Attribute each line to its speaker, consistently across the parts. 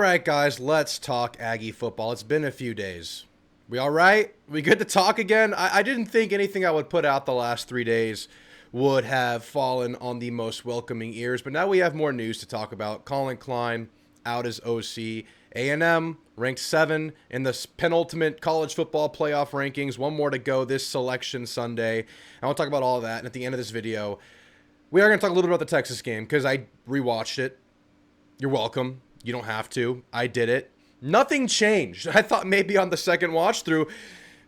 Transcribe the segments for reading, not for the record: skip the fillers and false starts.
Speaker 1: right, guys, let's talk Aggie football. It's been a few days. We all right? We good to talk again? I didn't think anything I would put out the last 3 days would have fallen on the most welcoming ears, but now we have more news to talk about. Colin Klein out as OC. A&M ranked 7 in the penultimate college football playoff rankings. One more to go this selection Sunday. I want to talk about all of that, and at the end of this video, we are going to talk a little bit about the Texas game because I rewatched it. You're welcome. You don't have to. I did it. Nothing changed. I thought maybe on the second watch through,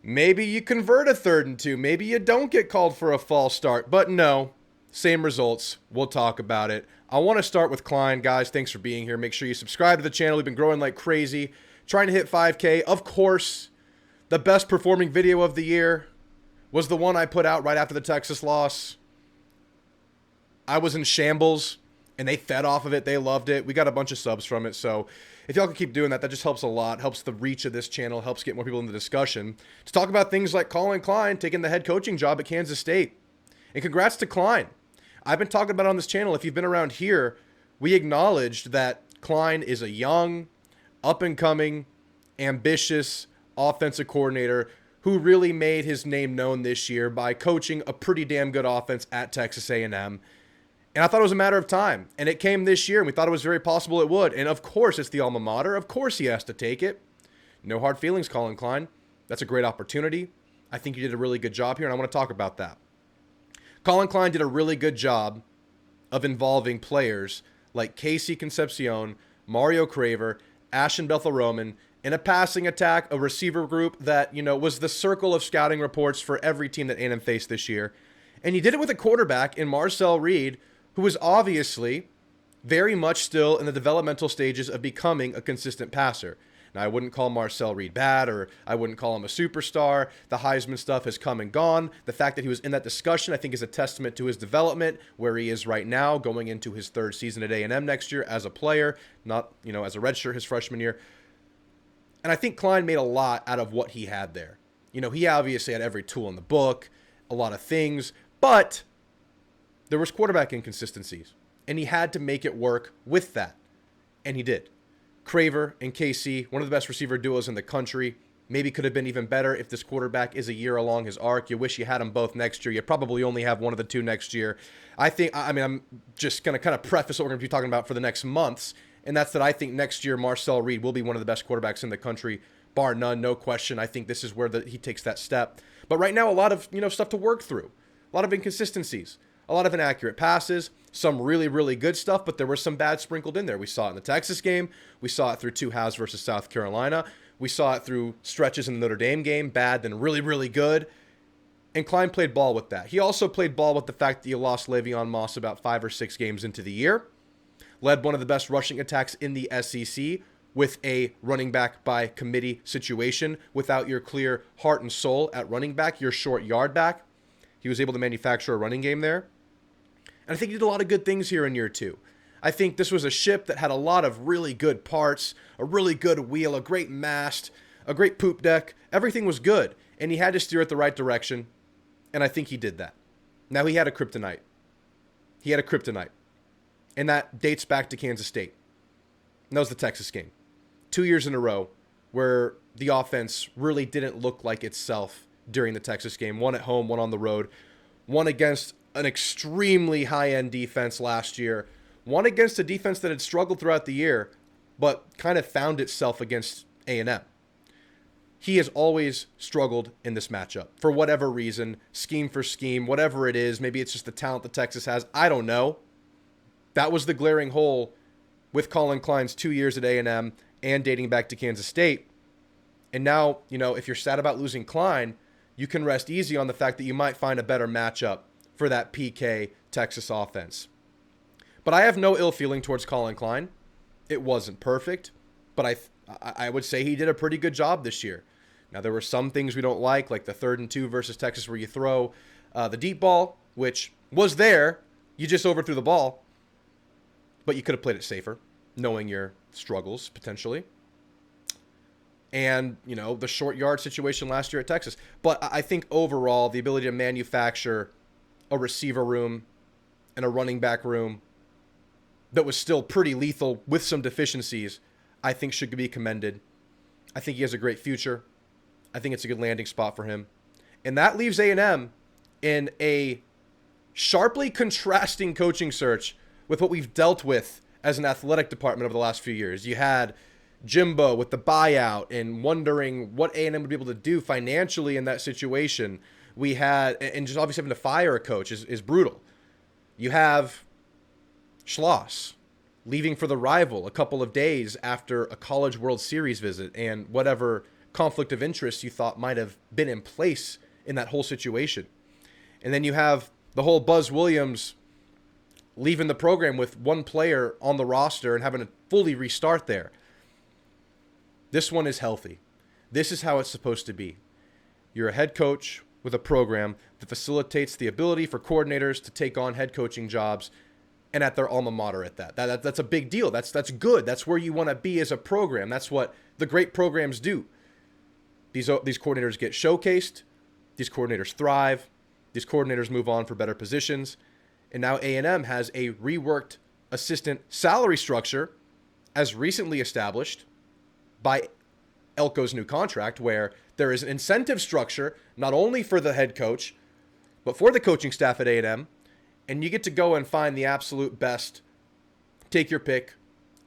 Speaker 1: maybe you convert a 3rd and 2. Maybe you don't get called for a false start. But no, same results. We'll talk about it. I want to start with Klein. Guys, thanks for being here. Make sure you subscribe to the channel. We've been growing like crazy. Trying to hit 5K. Of course, the best performing video of the year was the one I put out right after the Texas loss. I was in shambles, and they fed off of it. They loved it. We got a bunch of subs from it. So if y'all can keep doing that, that just helps a lot. Helps the reach of this channel. Helps get more people in the discussion. To talk about things like Colin Klein taking the head coaching job at Kansas State. And congrats to Klein. I've been talking about it on this channel. If you've been around here, we acknowledged that Klein is a young, up-and-coming, ambitious offensive coordinator who really made his name known this year by coaching a pretty damn good offense at Texas A&M. And I thought it was a matter of time. And it came this year, and we thought it was very possible it would. And of course, it's the alma mater. Of course he has to take it. No hard feelings, Colin Klein. That's a great opportunity. I think you did a really good job here, and I want to talk about that. Colin Klein did a really good job of involving players like Casey Concepcion, Mario Craver, Ashton Bethel-Roman in a passing attack, a receiver group that, was the circle of scouting reports for every team that A&M faced this year. And he did it with a quarterback in Marcel Reed, who was obviously very much still in the developmental stages of becoming a consistent passer. Now, I wouldn't call Marcel Reed bad, or I wouldn't call him a superstar. The Heisman stuff has come and gone. The fact that he was in that discussion, I think, is a testament to his development, where he is right now, going into his 3rd season at A&M next year as a player, not, as a redshirt his freshman year. And I think Klein made a lot out of what he had there. He obviously had every tool in the book, a lot of things, but there was quarterback inconsistencies, and he had to make it work with that, and he did. Craver and KC, one of the best receiver duos in the country, maybe could have been even better if this quarterback is a year along his arc. You wish you had them both next year. You probably only have one of the two next year. I'm just going to kind of preface what we're going to be talking about for the next months, and that's that I think next year Marcel Reed will be one of the best quarterbacks in the country, bar none, no question. I think this is where he takes that step. But right now, a lot of stuff to work through. A lot of inconsistencies, a lot of inaccurate passes, some really, really good stuff, but there was some bad sprinkled in there. We saw it in the Texas game. We saw it through 2 halves versus South Carolina. We saw it through stretches in the Notre Dame game, bad then really, really good. And Klein played ball with that. He also played ball with the fact that you lost Le'Veon Moss about 5 or 6 games into the year, led one of the best rushing attacks in the SEC with a running back by committee situation without your clear heart and soul at running back, your short yard back. He was able to manufacture a running game there. And I think he did a lot of good things here in year 2. I think this was a ship that had a lot of really good parts, a really good wheel, a great mast, a great poop deck. Everything was good. And he had to steer it the right direction. And I think he did that. Now, he had a kryptonite. And that dates back to Kansas State. And that was the Texas game. 2 years in a row where the offense really didn't look like itself during the Texas game. One at home, one on the road. One against an extremely high-end defense last year. One against a defense that had struggled throughout the year, but kind of found itself against A&M. He has always struggled in this matchup for whatever reason, scheme for scheme, whatever it is. Maybe it's just the talent that Texas has. I don't know. That was the glaring hole with Colin Klein's 2 years at A&M and dating back to Kansas State. And now, if you're sad about losing Klein, you can rest easy on the fact that you might find a better matchup for that PK Texas offense. But I have no ill feeling towards Colin Klein. It wasn't perfect, but I would say he did a pretty good job this year. Now, there were some things we don't like the 3rd and 2 versus Texas where you throw the deep ball, which was there. You just overthrew the ball, but you could have played it safer, knowing your struggles potentially. And, the short yard situation last year at Texas. But I think overall, the ability to manufacture a receiver room and a running back room that was still pretty lethal with some deficiencies, I think should be commended. I think he has a great future. I think it's a good landing spot for him. And that leaves A&M in a sharply contrasting coaching search with what we've dealt with as an athletic department over the last few years. You had Jimbo with the buyout and wondering what A&M would be able to do financially in that situation. We had, and just obviously having to fire a coach is brutal. You have Schloss leaving for the rival a couple of days after a College World Series visit and whatever conflict of interest you thought might have been in place in that whole situation. And then you have the whole Buzz Williams leaving the program with one player on the roster and having to fully restart there. This one is healthy. This is how it's supposed to be. You're a head coach with a program that facilitates the ability for coordinators to take on head coaching jobs, and at their alma mater at that. That's a big deal. That's good. That's where you want to be as a program. That's what the great programs do. These coordinators get showcased. These coordinators thrive. These coordinators move on for better positions. And now A&M has a reworked assistant salary structure as recently established by Elko's new contract, where there is an incentive structure not only for the head coach, but for the coaching staff at A&M. And you get to go and find the absolute best. Take your pick.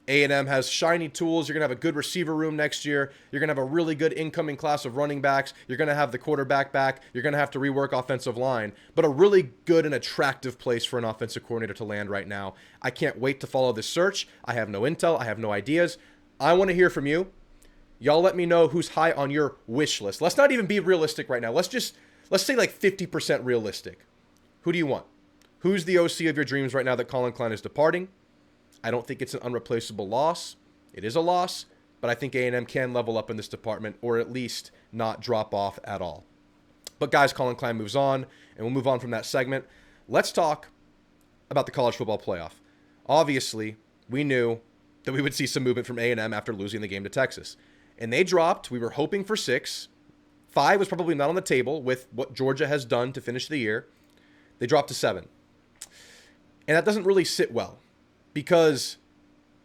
Speaker 1: A&M has shiny tools. You're going to have a good receiver room next year. You're going to have a really good incoming class of running backs. You're going to have the quarterback back. You're going to have to rework offensive line. But a really good and attractive place for an offensive coordinator to land right now. I can't wait to follow this search. I have no intel. I have no ideas. I want to hear from you. Y'all let me know who's high on your wish list. Let's not even be realistic right now. Let's say like 50% realistic. Who do you want? Who's the OC of your dreams right now that Colin Klein is departing? I don't think it's an unreplaceable loss. It is a loss, but I think A&M can level up in this department or at least not drop off at all. But guys, Colin Klein moves on, and we'll move on from that segment. Let's talk about the college football playoff. Obviously, we knew that we would see some movement from A&M after losing the game to Texas. And they dropped. We were hoping for 6. 5 was probably not on the table with what Georgia has done to finish the year. They dropped to 7. And that doesn't really sit well because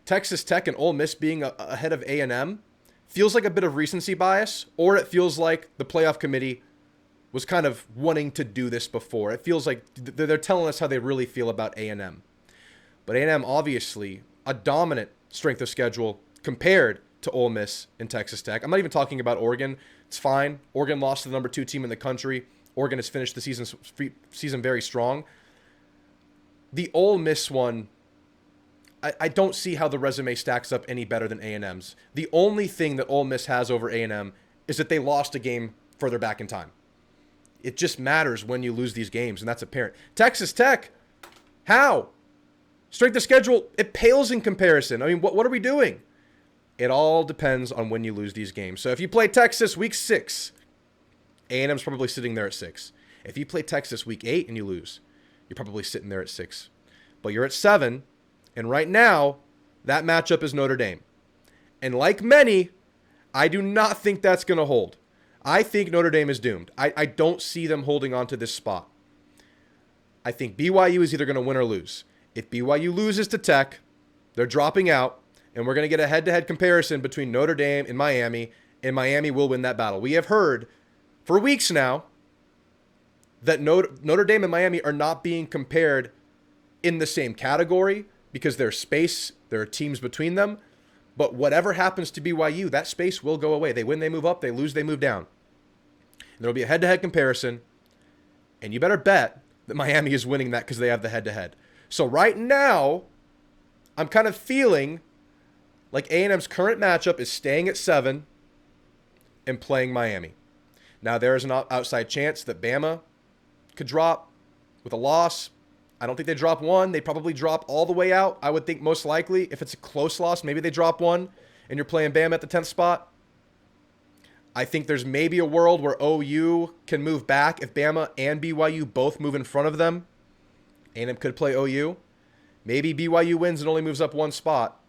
Speaker 1: Texas Tech and Ole Miss being ahead of A&M feels like a bit of recency bias, or it feels like the playoff committee was kind of wanting to do this before. It feels like they're telling us how they really feel about A&M. But A&M, obviously, a dominant strength of schedule compared to Ole Miss and Texas Tech. I'm not even talking about Oregon. It's fine. Oregon lost to the number 2 team in the country. Oregon has finished the season very strong. The Ole Miss one, I don't see how the resume stacks up any better than A&M's. The only thing that Ole Miss has over A&M is that they lost a game further back in time. It just matters when you lose these games, and that's apparent. Texas Tech, how? Strength of schedule, it pales in comparison. I mean, what are we doing? It all depends on when you lose these games. So if you play Texas week 6, A&M's probably sitting there at 6. If you play Texas week 8 and you lose, you're probably sitting there at 6. But you're at 7, and right now, that matchup is Notre Dame. And like many, I do not think that's going to hold. I think Notre Dame is doomed. I don't see them holding on to this spot. I think BYU is either going to win or lose. If BYU loses to Tech, they're dropping out, and we're going to get a head-to-head comparison between Notre Dame and Miami will win that battle. We have heard for weeks now that Notre Dame and Miami are not being compared in the same category because there's space, there are teams between them. But whatever happens to BYU, that space will go away. They win, they move up. They lose, they move down. And there'll be a head-to-head comparison, and you better bet that Miami is winning that because they have the head-to-head. So right now, I'm kind of feeling like A&M's current matchup is staying at 7 and playing Miami. Now, there is an outside chance that Bama could drop with a loss. I don't think they drop 1. They probably drop all the way out. I would think most likely if it's a close loss, maybe they drop 1 and you're playing Bama at the 10th spot. I think there's maybe a world where OU can move back if Bama and BYU both move in front of them. A&M could play OU. Maybe BYU wins and only moves up 1 spot.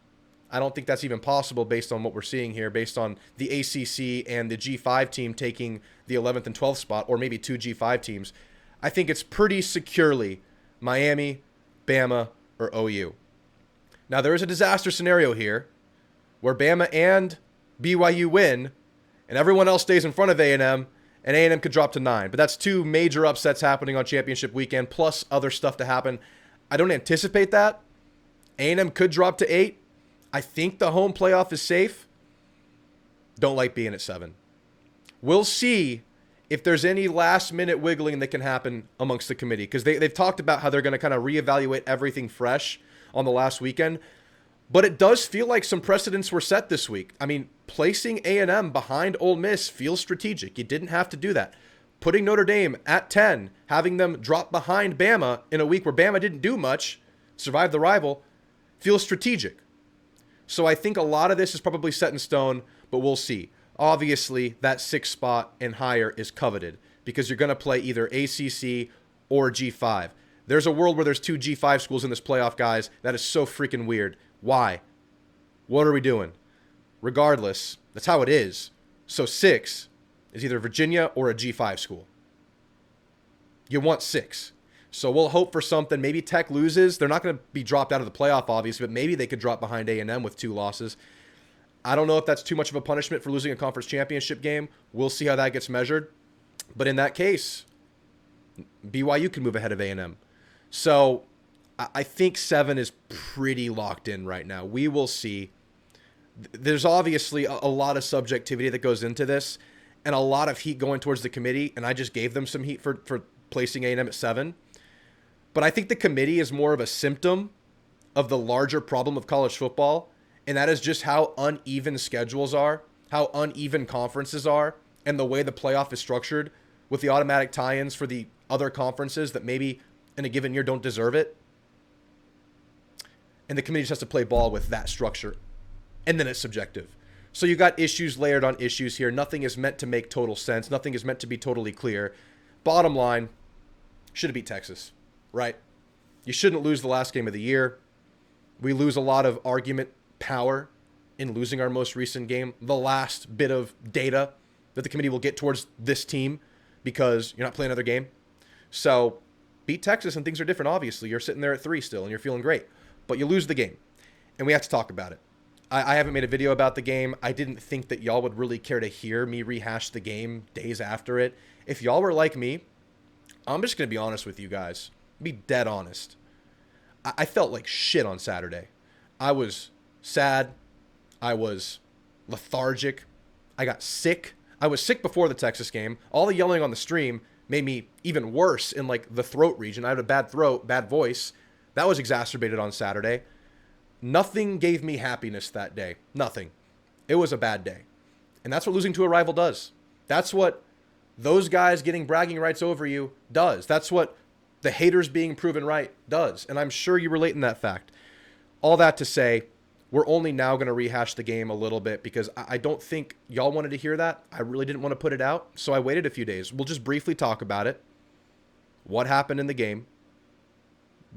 Speaker 1: I don't think that's even possible based on what we're seeing here, based on the ACC and the G5 team taking the 11th and 12th spot, or maybe 2 G5 teams. I think it's pretty securely Miami, Bama, or OU. Now, there is a disaster scenario here where Bama and BYU win, and everyone else stays in front of A&M, and A&M could drop to 9. But that's 2 major upsets happening on championship weekend, plus other stuff to happen. I don't anticipate that. A&M could drop to 8. I think the home playoff is safe. Don't like being at 7. We'll see if there's any last-minute wiggling that can happen amongst the committee, because they've talked about how they're going to kind of reevaluate everything fresh on the last weekend. But it does feel like some precedents were set this week. I mean, placing A&M behind Ole Miss feels strategic. You didn't have to do that. Putting Notre Dame at 10, having them drop behind Bama in a week where Bama didn't do much, survive the rival, feels strategic. So I think a lot of this is probably set in stone, but we'll see. Obviously, that 6th spot and higher is coveted because you're going to play either ACC or G5. There's a world where there's 2 G5 schools in this playoff, guys. That is so freaking weird. Why? What are we doing? Regardless, that's how it is. So 6 is either Virginia or a G5 school. You want 6. So we'll hope for something. Maybe Tech loses. They're not going to be dropped out of the playoff, obviously, but maybe they could drop behind A&M with 2 losses. I don't know if that's too much of a punishment for losing a conference championship game. We'll see how that gets measured. But in that case, BYU can move ahead of A&M. So I think 7 is pretty locked in right now. We will see. There's obviously a lot of subjectivity that goes into this and a lot of heat going towards the committee, and I just gave them some heat for placing A&M at 7. But I think the committee is more of a symptom of the larger problem of college football, and that is just how uneven schedules are, how uneven conferences are, and the way the playoff is structured with the automatic tie-ins for the other conferences that maybe in a given year don't deserve it. And the committee just has to play ball with that structure. And then it's subjective. So you got issues layered on issues here. Nothing is meant to make total sense. Nothing is meant to be totally clear. Bottom line, should have beat Texas, right? You shouldn't lose the last game of the year. We lose a lot of argument power in losing our most recent game. The last bit of data that the committee will get towards this team because you're not playing another game. So beat Texas and things are different, obviously. You're sitting there at 3 still and you're feeling great. But you lose the game, and we have to talk about it. I haven't made a video about the game. I didn't think that y'all would really care to hear me rehash the game days after it. If y'all were like me, I'm just going to be honest with you guys. Be dead honest. I felt like shit on Saturday. I was sad. I was lethargic. I got sick. I was sick before the Texas game. All the yelling on the stream made me even worse in like the throat region. I had a bad throat, bad voice. That was exacerbated on Saturday. Nothing gave me happiness that day. Nothing. It was a bad day. And that's what losing to a rival does. That's what those guys getting bragging rights over you does. That's what the haters being proven right does. And I'm sure you relate in that fact. All that to say, we're only now going to rehash the game a little bit because I don't think y'all wanted to hear that. I really didn't want to put it out. So I waited a few days. We'll just briefly talk about it. What happened in the game.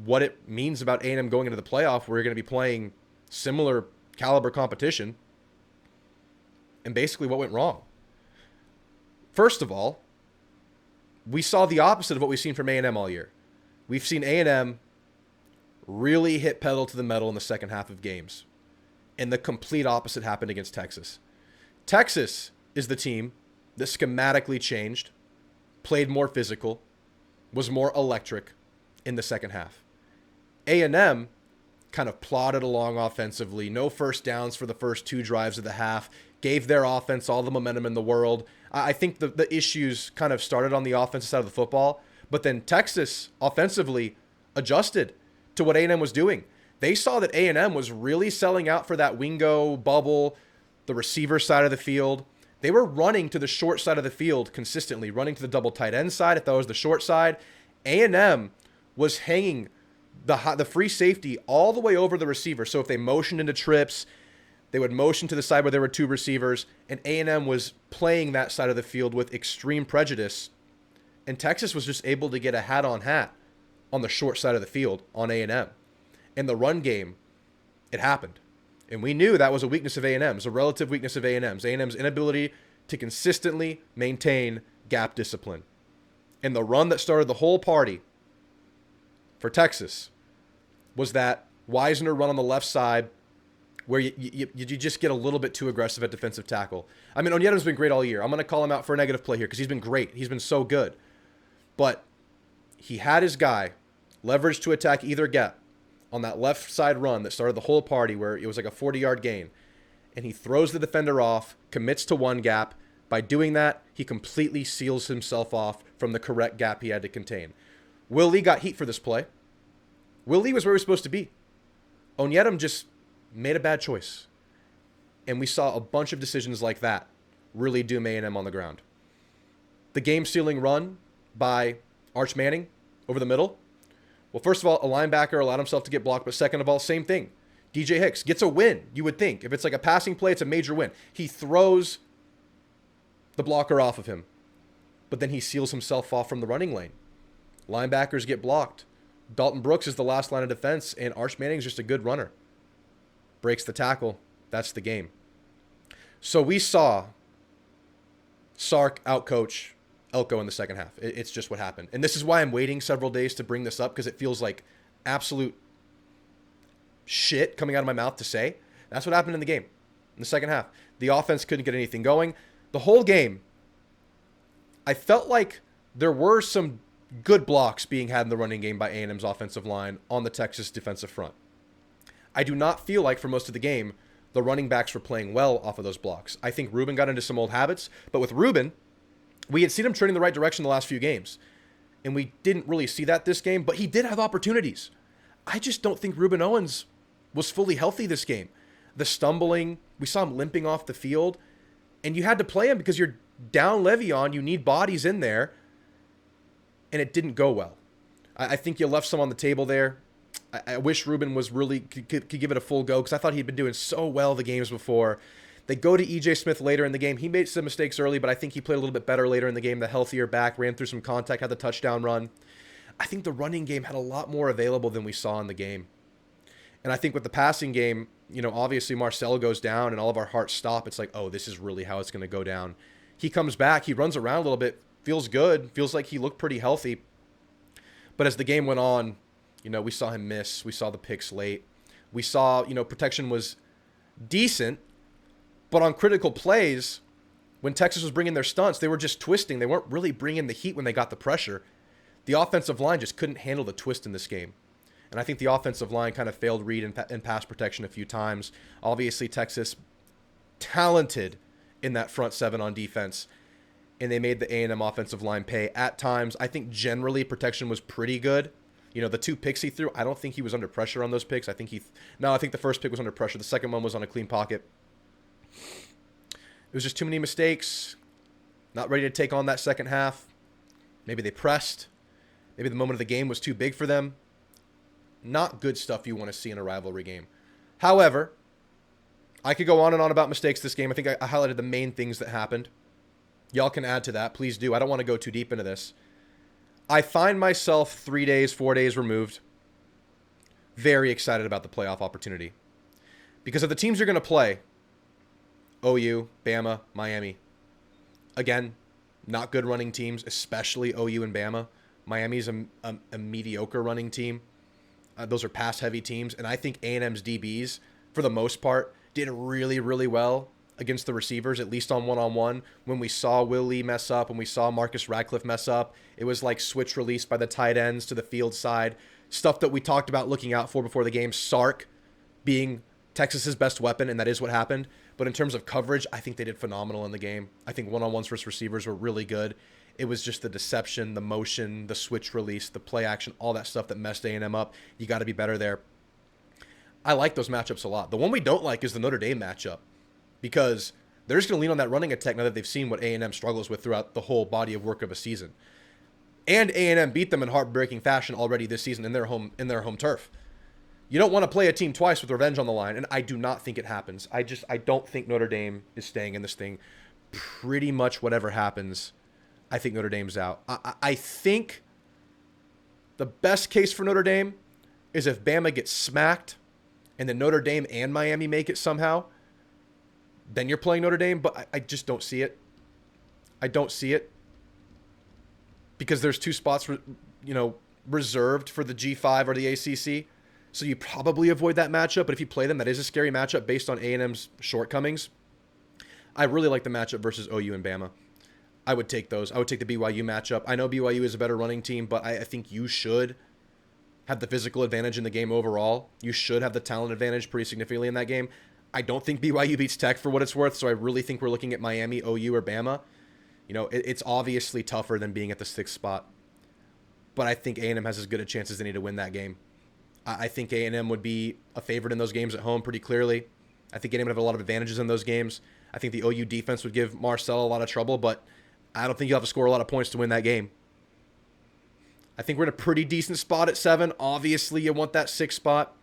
Speaker 1: What it means about A&M going into the playoff where you're going to be playing similar caliber competition, and basically what went wrong. First of all, we saw the opposite of what we've seen from A&M all year. We've seen A&M really hit pedal to the metal in the second half of games, and the complete opposite happened against Texas. Texas is the team that schematically changed, played more physical, was more electric in the second half. A&M kind of plodded along offensively. No first downs for the first 2 drives of the half. Gave their offense all the momentum in the world. I think the issues kind of started on the offensive side of the football, but then Texas offensively adjusted to what A&M was doing. They saw that A&M was really selling out for that wingo bubble, the receiver side of the field. They were running to the short side of the field consistently, running to the double tight end side if that was the short side. A&M was hanging the free safety all the way over the receiver. So if they motioned into trips, they would motion to the side where there were 2 receivers, and A&M was playing that side of the field with extreme prejudice. And Texas was just able to get a hat on the short side of the field on A&M. In the run game, it happened. And we knew that was a weakness of A&M's, a relative weakness of A&M's. A&M's inability to consistently maintain gap discipline. And the run that started the whole party for Texas was that Wisner run on the left side where you just get a little bit too aggressive at defensive tackle. I mean, Onyeta's been great all year. I'm going to call him out for a negative play here because he's been great. He's been so good. But he had his guy leveraged to attack either gap on that left side run that started the whole party where it was like a 40-yard gain. And he throws the defender off, commits to one gap. By doing that, he completely seals himself off from the correct gap he had to contain. Will Lee got heat for this play. Will Lee was where he was supposed to be. Onyedim just made a bad choice. And we saw a bunch of decisions like that really doom A&M on the ground. The game-sealing run by Arch Manning over the middle. Well, first of all, a linebacker allowed himself to get blocked, but second of all, same thing. DJ Hicks gets a win, you would think. If it's like a passing play, it's a major win. He throws the blocker off of him, but then he seals himself off from the running lane. Linebackers get blocked. Dalton Brooks is the last line of defense, and Arch Manning's just a good runner. Breaks the tackle. That's the game. So we saw Sark outcoach Elko in the second half. It's just what happened. And this is why I'm waiting several days to bring this up, because it feels like absolute shit coming out of my mouth to say. That's what happened in the game. In the second half, the offense couldn't get anything going. The whole game, I felt like there were some good blocks being had in the running game by A&M's offensive line on the Texas defensive front. I do not feel like for most of the game, the running backs were playing well off of those blocks. I think Ruben got into some old habits, but with Ruben, we had seen him trending the right direction the last few games, and we didn't really see that this game, but he did have opportunities. I just don't think Ruben Owens was fully healthy this game. The stumbling, we saw him limping off the field, and you had to play him because you're down Le'Veon, you need bodies in there, and it didn't go well. I think you left some on the table there. I wish Ruben was really could give it a full go because I thought he'd been doing so well the games before. They go to E.J. Smith later in the game. He made some mistakes early, but I think he played a little bit better later in the game. The healthier back, ran through some contact, had the touchdown run. I think the running game had a lot more available than we saw in the game. And I think with the passing game, obviously Marcel goes down and all of our hearts stop. It's like, oh, this is really how it's going to go down. He comes back. He runs around a little bit. Feels good. Feels like he looked pretty healthy. But as the game went on, we saw him miss. We saw the picks late. We saw, protection was decent. But on critical plays, when Texas was bringing their stunts, they were just twisting. They weren't really bringing the heat when they got the pressure. The offensive line just couldn't handle the twist in this game. And I think the offensive line kind of failed read in pass protection a few times. Obviously, Texas talented in that front seven on defense. And they made the A&M offensive line pay at times. I think generally protection was pretty good. The two picks he threw, I don't think he was under pressure on those picks. I think the first pick was under pressure. The second one was on a clean pocket. It was just too many mistakes. Not ready to take on that second half. Maybe they pressed. Maybe the moment of the game was too big for them. Not good stuff you want to see in a rivalry game. However, I could go on and on about mistakes this game. I think I highlighted the main things that happened. Y'all can add to that. Please do. I don't want to go too deep into this. I find myself 4 days removed, very excited about the playoff opportunity. Because of the teams you're going to play, OU, Bama, Miami. Again, not good running teams, especially OU and Bama. Miami's a mediocre running team. Those are pass-heavy teams. And I think A&M's DBs, for the most part, did really, really well against the receivers, at least on one-on-one. When we saw Will Lee mess up, when we saw Marcus Radcliffe mess up, it was like switch release by the tight ends to the field side. Stuff that we talked about looking out for before the game. Sark being Texas's best weapon, and that is what happened. But in terms of coverage, I think they did phenomenal in the game. I think one-on-ones versus receivers were really good. It was just the deception, the motion, the switch release, the play action, all that stuff that messed A&M up. You got to be better there. I like those matchups a lot. The one we don't like is the Notre Dame matchup, because they're just going to lean on that running attack now that they've seen what A&M struggles with throughout the whole body of work of a season. And A&M beat them in heartbreaking fashion already this season in their home turf. You don't want to play a team twice with revenge on the line, and I do not think it happens. I don't think Notre Dame is staying in this thing. Pretty much whatever happens, I think Notre Dame's out. I think the best case for Notre Dame is if Bama gets smacked and then Notre Dame and Miami make it somehow, then you're playing Notre Dame, but I just don't see it. I don't see it because there's two spots, reserved for the G5 or the ACC. So you probably avoid that matchup, but if you play them, that is a scary matchup based on A&M's shortcomings. I really like the matchup versus OU and Bama. I would take those. I would take the BYU matchup. I know BYU is a better running team, but I think you should have the physical advantage in the game overall. You should have the talent advantage pretty significantly in that game. I don't think BYU beats Tech for what it's worth, so I really think we're looking at Miami, OU, or Bama. You know, it's obviously tougher than being at the 6th spot, but I think A&M has as good a chance as any to win that game. I think A&M would be a favorite in those games at home pretty clearly. I think A&M would have a lot of advantages in those games. I think the OU defense would give Marcel a lot of trouble, but I don't think you'll have to score a lot of points to win that game. I think we're in a pretty decent spot at 7. Obviously, you want that 6th spot,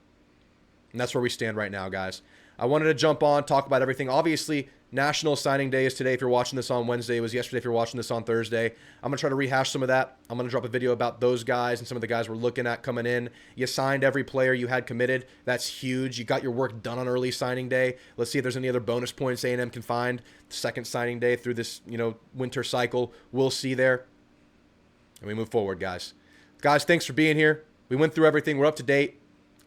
Speaker 1: and that's where we stand right now, guys. I wanted to jump on, talk about everything. Obviously, National Signing Day is today if you're watching this on Wednesday. It was yesterday if you're watching this on Thursday. I'm going to try to rehash some of that. I'm going to drop a video about those guys and some of the guys we're looking at coming in. You signed every player you had committed. That's huge. You got your work done on early signing day. Let's see if there's any other bonus points A&M can find. Second signing day through this, winter cycle. We'll see there. And we move forward, guys. Guys, thanks for being here. We went through everything. We're up to date.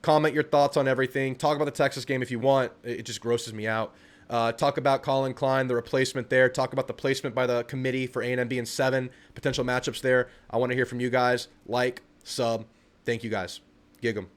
Speaker 1: Comment your thoughts on everything. Talk about the Texas game if you want. It just grosses me out. Talk about Colin Klein, the replacement there. Talk about the placement by the committee for A&M being 7. Potential matchups there. I want to hear from you guys. Like, sub. Thank you guys. Gig 'em.